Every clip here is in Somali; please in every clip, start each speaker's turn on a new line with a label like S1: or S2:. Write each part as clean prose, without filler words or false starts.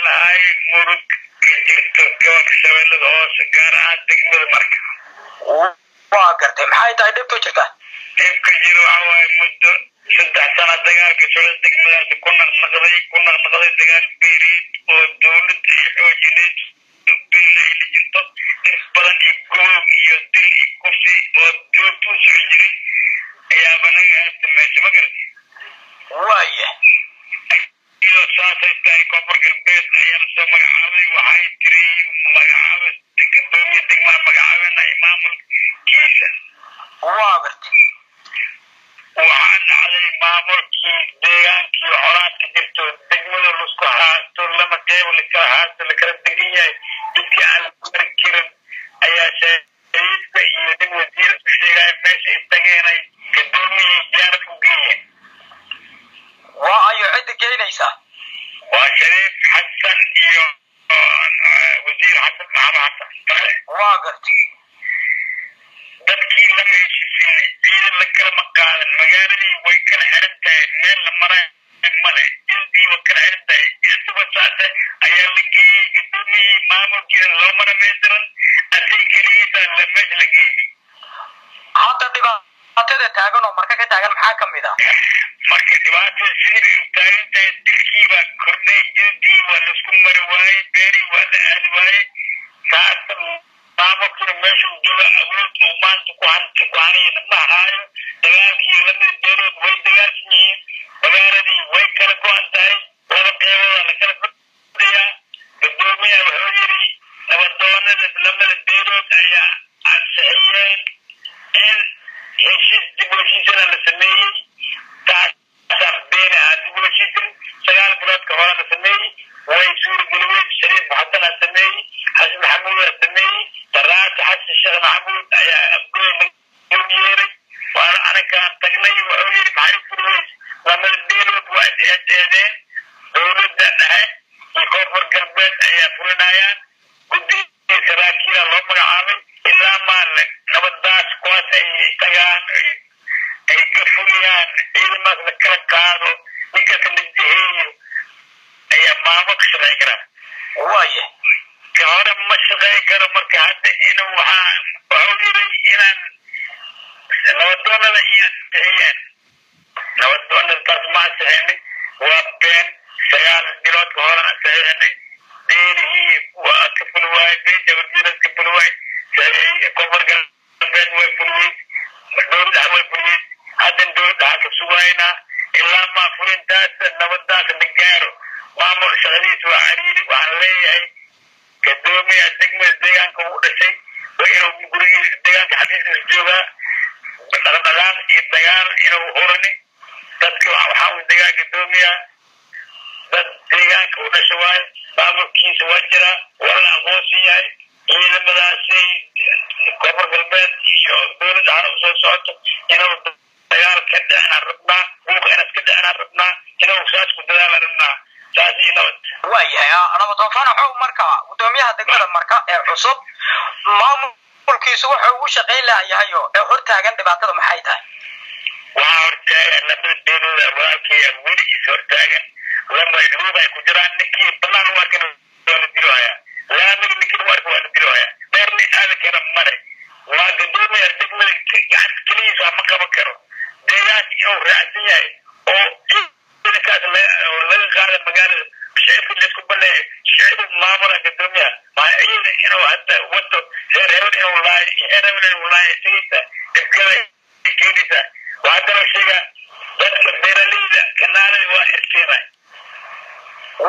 S1: lahay murug ka jirto gobolka shabeellada hoose gaar ahaan degmada marka
S2: waa gartay maxay tahay dhibka jirta
S1: dhibka jiro waxa waaye muddo 3 sano dagaalka socda degmadaasi ku naqnaqday dagaal beereed oo dowladda iyo xoojineed beelayla jirto dhib badan iyo goob iyo dil iyo kufsi oo joogto u soo jiray ayaaba naga haasta meesha ma garatay
S2: waaye
S1: iyo saasay tahay koonfur galbeed ayaa lasoo magacaabay waxay tiri magacaabay gudoomiye degmada magacaabana maamulkiisa
S2: waa gartay
S1: waxaa dhacday maamulkii deegaankii xoraadka jirto degmada lasku haasto lama qeybo lakala haasto lakala degan yahay dadkii aan mari jirin ayaa shariifka iyo nin wasiir u sheegaya meesha ay tageenay gudoomiyii diyaarad ku geeyeen
S2: waa ayo cidda geynaysa
S1: waa shariif xasan iyo wasiir xasan maxamed xasan
S2: waa gartay
S1: dadkii lama heshiisin ciidan la kalama qaadan magaaladii way kala xiran tahay meel la maraa male ildiiba kala xiran tahay isuba saase ayaa la geeyey gudoomiyii maamulkiisa loo marameystiran asay keligiisa la meesha la geeyey
S2: hadda dhibaatada taagan oo marka ka taagan maxaa ka mid ah
S1: marka dhibaatada sidii u taagan tahay dilkii baa kordhay jildii waa laisku mari waayey beerii waa la aadi waayey saasa maamulkina meesha u jooga awood oo maanta ku hanayna ma haayo dagaalkii lamida beelood way dagaalsan yihiin magaaladii way kala go-an tahay laba qeybooda lakala fadhiyaa gudoomiyaha wuxuu yidhi nabadoonada lamada beelood ayaa ansixiyeen in heshiis dib u heshiisana la sameeyey taasaan beeni ahaa dib u heshiisan 9 bilood ka hore la sameeyey way suurageli weyn shariif xasanaa sameeyey xasan maxamuudaa sameeyey daraata xasan sheekh maxamuud ayaa afgooy lagu yeeray waana anakaan tagnay wuxuu yidhi maxay furweys lamada beelood waa eedeedeen dowladda dhexe iyo koonfur galbeed ayaa fulinayaan guddiga saraakiila loo magacaabay ilaa maale nabadaas kuwaas ay tagaan ay ka fuliyaan ciidamaas la kala qaado ninkasta la jiheeyo ayaa maamo ka shaqeyn karaa
S2: waaye
S1: ka hore ma shaqeyn karo marka hadda inuu wuxuu yidhi inaan nabadoonada iyo ansixiyeen nabadoonada taas ma ansixinay waa been 9 bilood ka horena ansixinay beerihii waa ka fuli waayey beesha wardiinas ka fuli waayey koonfur galbeed way fuliyey dowladda way fuliyey haddan dowladda waxaan ka sugaynaa ilaa maa fulintaas nabadaas la gaaro maamul shaqadiisa waa cariiri waxaan leeyahay gudoomiyaha degmada deegaanka u dhashay waa inuu gurigiisa deegaanka xafiiskiisa joogaa dhaqdhaqaaq iyo dagaal inuu urani dadka waxaa uu degaa gudoomiyaha dad deegaanka u dhasha waaye maamulkiisa waa jiraa waa la aqoonsan yahay ciidamadaasay koonfur galbeed iyo dowladda hore usoo socoto inuu dagaal ka dhicinaan rabnaa buuqa inaad ka dhicinaan rabnaa inuu saas ku dadaalaan rabnaa saas iyo nabad
S2: waayahay nabadoon fanaxow marka gudoomiyaha degmada marka ee cusub maamulkiisu wuxuu ugu shaqayn lahayahayo ee hortaagan dhibaatada maxay tahay
S1: waxaa hortaagan lamada beelooda walaalkaya weli is hortaagan lama luuq ay ku jiraan ninkii banaan u arkin waa la dilo hayaa laamiga ninkii u arka waa la dilo hayaa beerni aadi kara male waa gudoomiya degmada gacanta keligiisa ma qaban karo deegaanka inuu raacsan yahay oo ciidankaas laga qaada magaalada shicibka laisku baleeyo shicibu maamula gudoomiyaha maa ciidan inuu hadda wado heer hebel inuu laayo heer hebel inuu laayo sigaysa dhibkada keenaysa waxaa kaloo sheega dadka beeraleyda kanaalada waa xirteenay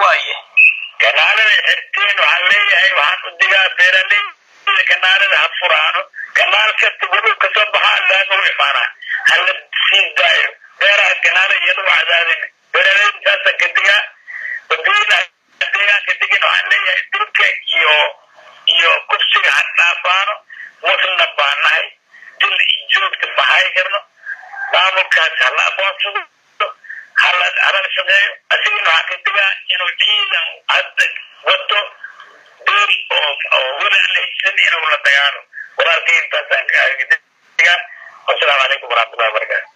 S2: waaye
S1: kanaalada xirteen waxaan leeyahay waxaan u digaa beeraleyda kanaalada ha furaano kanaal kasta gudub kasoo baxaa laama u imaanaa hala sii daayo beeraha kanaalada iyada u cadaadin beeraleyda saasa ka digaa dadweynaha deegaanka degin waxaan leeyahay dhulka iyo kursiga ha dhaafaano muslimna baa nahay dil joogta maxay karno maamulkaas hala aqoonsado hala shaqeeyo asigana waxaa ka digaa inuu ciidan hadda wato deel oo weli aan la heshisan inuu la dagaalo walaalkay intaasaan ka digaa wasalaamu calaykum waraxmatullahi wabarakaatu